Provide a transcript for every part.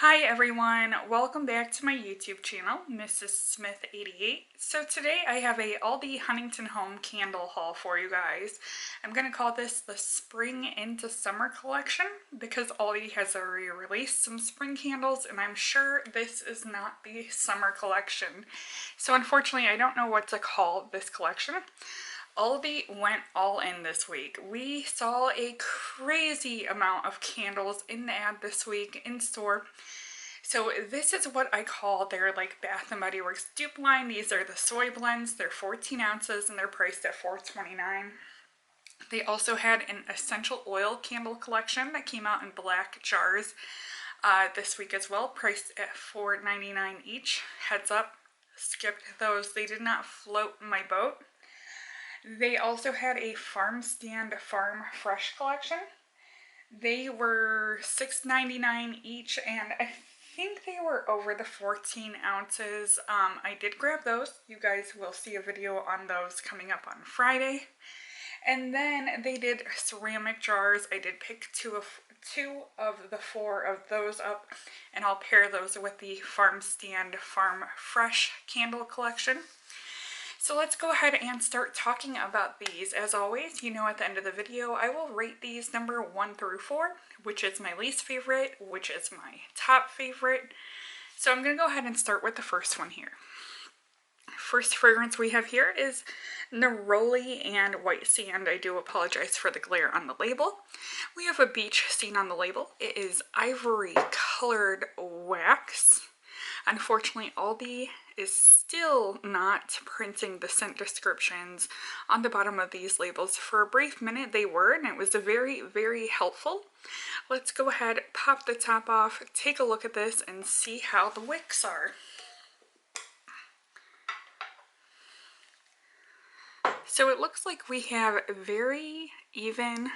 Hi everyone, welcome back to my YouTube channel, Mrs. Smith 88. So today I have a Aldi Huntington Home candle haul for you guys. I'm going to call this the Spring into Summer collection because Aldi has already released some spring candles and I'm sure this is not the summer collection. So unfortunately I don't know what to call this collection. Aldi went all in this week. We saw a crazy amount of candles in the ad this week in store. So this is what I call their Bath & Body Works dupe line. These are the soy blends. They're 14 ounces and they're priced at $4.29. They also had an essential oil candle collection that came out in black jars this week as well, priced at $4.99 each. Heads up, skipped those. They did not float my boat. They also had a Farm Stand Farm Fresh collection. They were $6.99 each, and I think they were over the 14 ounces. I did grab those. You guys will see a video on those coming up on Friday. And then they did ceramic jars. I did pick two of the four of those up, and I'll pair those with the Farm Stand Farm Fresh candle collection. So let's go ahead and start talking about these. As always, you know at the end of the video, I will rate these number 1 through 4, which is my least favorite, which is my top favorite. So I'm going to go ahead and start with the first one here. First fragrance we have here is Neroli and White Sand. I do apologize for the glare on the label. We have a beach scene on the label. It is ivory colored wax. Unfortunately, Aldi is still not printing the scent descriptions on the bottom of these labels. For a brief minute they were, and it was very, very helpful. Let's go ahead, pop the top off, take a look at this, and see how the wicks are. So it looks like we have very even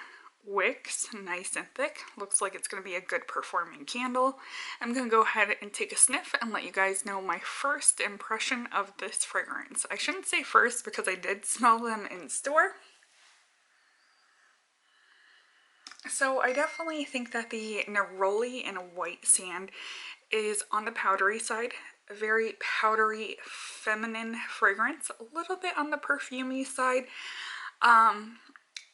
wicks, nice and thick. Looks like it's going to be a good performing candle. I'm going to go ahead and take a sniff and let you guys know my first impression of this fragrance. I shouldn't say first because I did smell them in store. So I definitely think that the Neroli and White Sand is on the powdery side. A very powdery, feminine fragrance. A little bit on the perfumey side.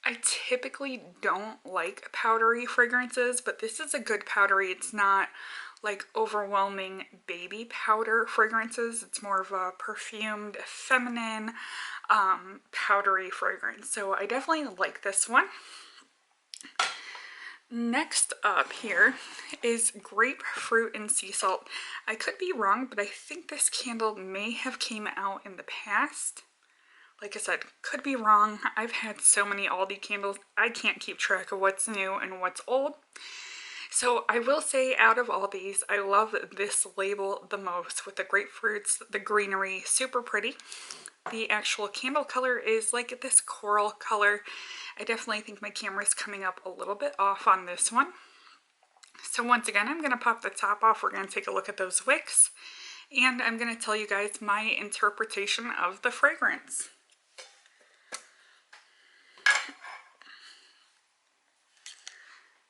I typically don't like powdery fragrances, but this is a good powdery. It's not like overwhelming baby powder fragrances. It's more of a perfumed, feminine, powdery fragrance. So I definitely like this one. Next up here is Grapefruit and Sea Salt. I could be wrong, but I think this candle may have came out in the past. Like I said, could be wrong. I've had so many Aldi candles, I can't keep track of what's new and what's old. So I will say out of all these, I love this label the most with the grapefruits, the greenery, super pretty. The actual candle color is like this coral color. I definitely think my camera is coming up a little bit off on this one. So once again, I'm going to pop the top off. We're going to take a look at those wicks. And I'm going to tell you guys my interpretation of the fragrance.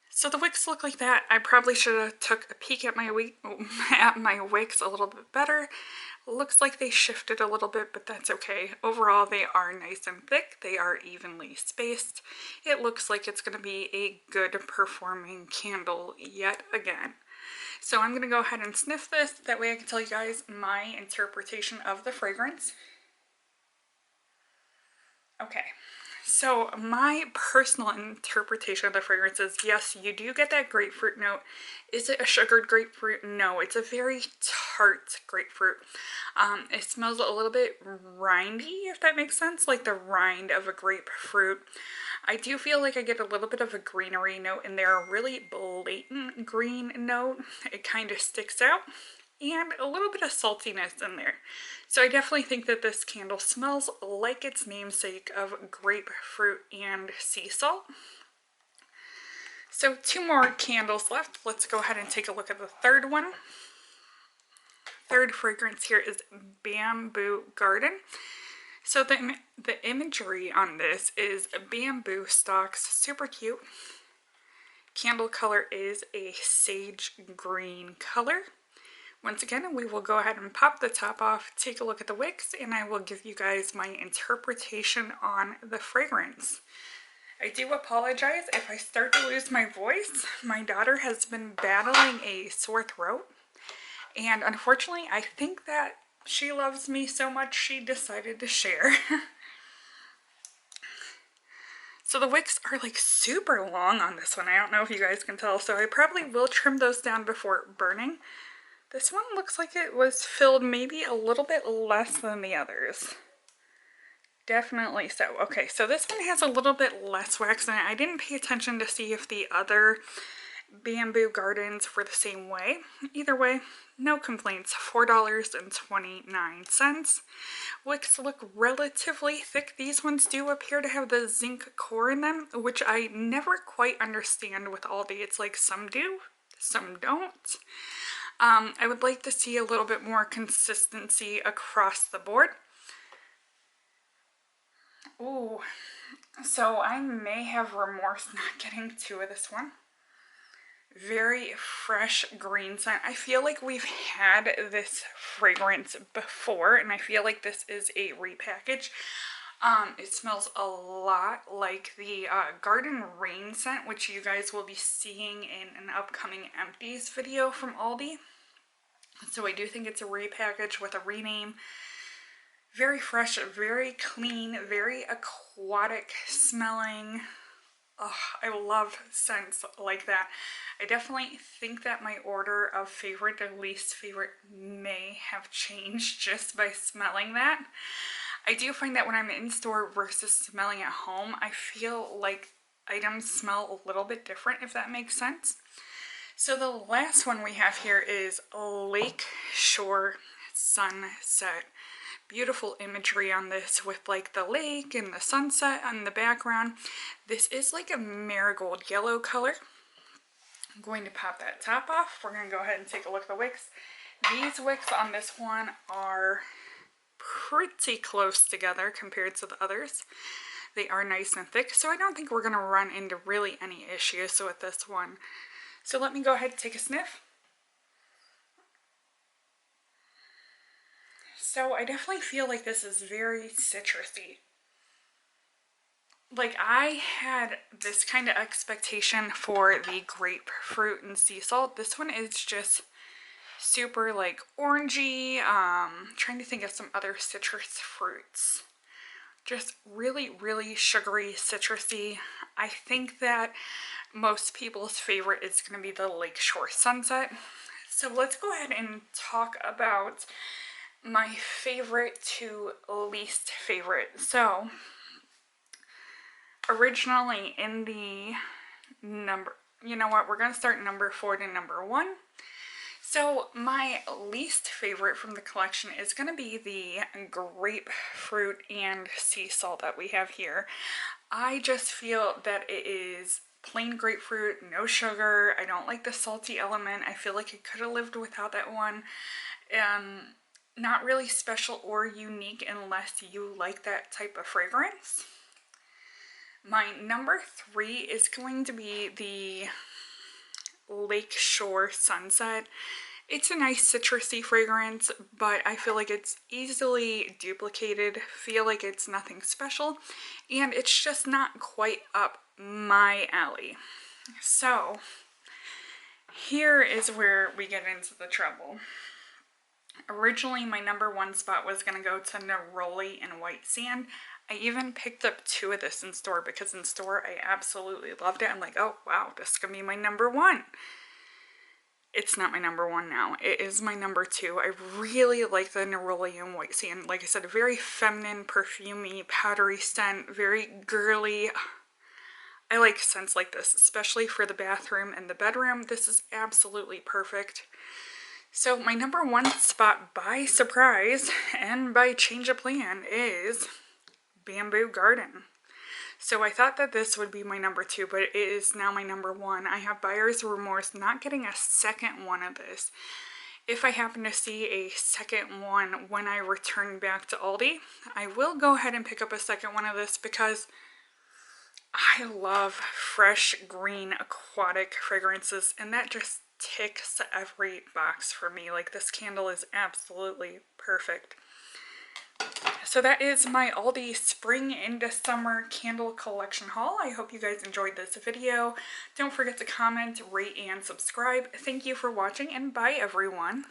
So the wicks look like that. I probably should have took a peek at my wicks a little bit better. Looks like they shifted a little bit, but that's okay. Overall, they are nice and thick. They are evenly spaced. It looks like it's going to be a good performing candle yet again. So I'm going to go ahead and sniff this. That way I can tell you guys my interpretation of the fragrance. Okay. So my personal interpretation of the fragrance is, yes, you do get that grapefruit note. Is it a sugared grapefruit? No, it's a very tart grapefruit. It smells a little bit rindy, if that makes sense, like the rind of a grapefruit. I do feel like I get a little bit of a greenery note in there, a really blatant green note. It kind of sticks out. And a little bit of saltiness in there. So I definitely think that this candle smells like its namesake of grapefruit and sea salt. So 2 more candles left. Let's go ahead and take a look at the third one. Third fragrance here is Bamboo Garden. So the imagery on this is bamboo stalks, super cute. candle color is a sage green color. Once again, we will go ahead and pop the top off, take a look at the wicks, and I will give you guys my interpretation on the fragrance. I do apologize if I start to lose my voice. My daughter has been battling a sore throat, and unfortunately, I think that she loves me so much she decided to share. So the wicks are like super long on this one. I don't know if you guys can tell, so I probably will trim those down before burning. This one looks like it was filled maybe a little bit less than the others. Definitely so. Okay, so this one has a little bit less wax in it. I didn't pay attention to see if the other Bamboo Gardens were the same way. Either way, no complaints. $4.29. Wicks look relatively thick. These ones do appear to have the zinc core in them, which I never quite understand with Aldi. It's like some do, some don't. I would like to see a little bit more consistency across the board. Ooh, so I may have remorse not getting two of this one. Very fresh green scent. I feel like we've had this fragrance before, and I feel like this is a repackage. It smells a lot like the Garden Rain scent, which you guys will be seeing in an upcoming empties video from Aldi. So I do think it's a repackage with a rename. Very fresh, very clean, very aquatic smelling. Oh, I love scents like that. I definitely think that my order of favorite to least favorite may have changed just by smelling that. I do find that when I'm in store versus smelling at home, I feel like items smell a little bit different, if that makes sense. So the last one we have here is Lake Shore Sunset. Beautiful imagery on this with like the lake and the sunset on the background. This is like a marigold yellow color. I'm going to pop that top off. We're going to go ahead and take a look at the wicks. These wicks on this one are pretty close together compared to the others. They are nice and thick, so I don't think we're going to run into really any issues with this one. So let me go ahead and take a sniff. So I definitely feel like this is very citrusy. Like I had this kind of expectation for the Grapefruit and Sea Salt. This one is just super like orangey. Trying to think of some other citrus fruits. Just really, really sugary, citrusy. I think that most people's favorite is going to be the Lakeshore Sunset. So let's go ahead and talk about my favorite to least favorite. So originally in the number, you know what, we're going to start number 4 to number 1. So my least favorite from the collection is going to be the Grapefruit and Sea Salt that we have here. I just feel that it is plain grapefruit, no sugar. I don't like the salty element. I feel like it could have lived without that one. Not really special or unique unless you like that type of fragrance. My number 3 is going to be the Lakeshore Sunset. It's a nice citrusy fragrance, but I feel like it's easily duplicated. Feel like it's nothing special, and it's just not quite up my alley. So here is where we get into the trouble. Originally, my number 1 spot was going to go to Neroli and White Sand. I even picked up 2 of this in store because in store I absolutely loved it. I'm like, oh wow, this is going to be my number 1. It's not my number 1 now. It is my number 2. I really like the Neroli and White Sand. Like I said, a very feminine, perfumey, powdery scent, very girly. I like scents like this, especially for the bathroom and the bedroom. This is absolutely perfect. So my number 1 spot by surprise and by change of plan is Bamboo Garden. So I thought that this would be my number 2, but it is now my number 1. I have buyer's remorse not getting a second one of this. If I happen to see a second one when I return back to Aldi, I will go ahead and pick up a second one of this because I love fresh green aquatic fragrances, and that just ticks every box for me. Like, this candle is absolutely perfect. So that is my Aldi spring into summer candle collection haul. I hope you guys enjoyed this video. Don't forget to comment, rate, and subscribe. Thank you for watching, and bye everyone.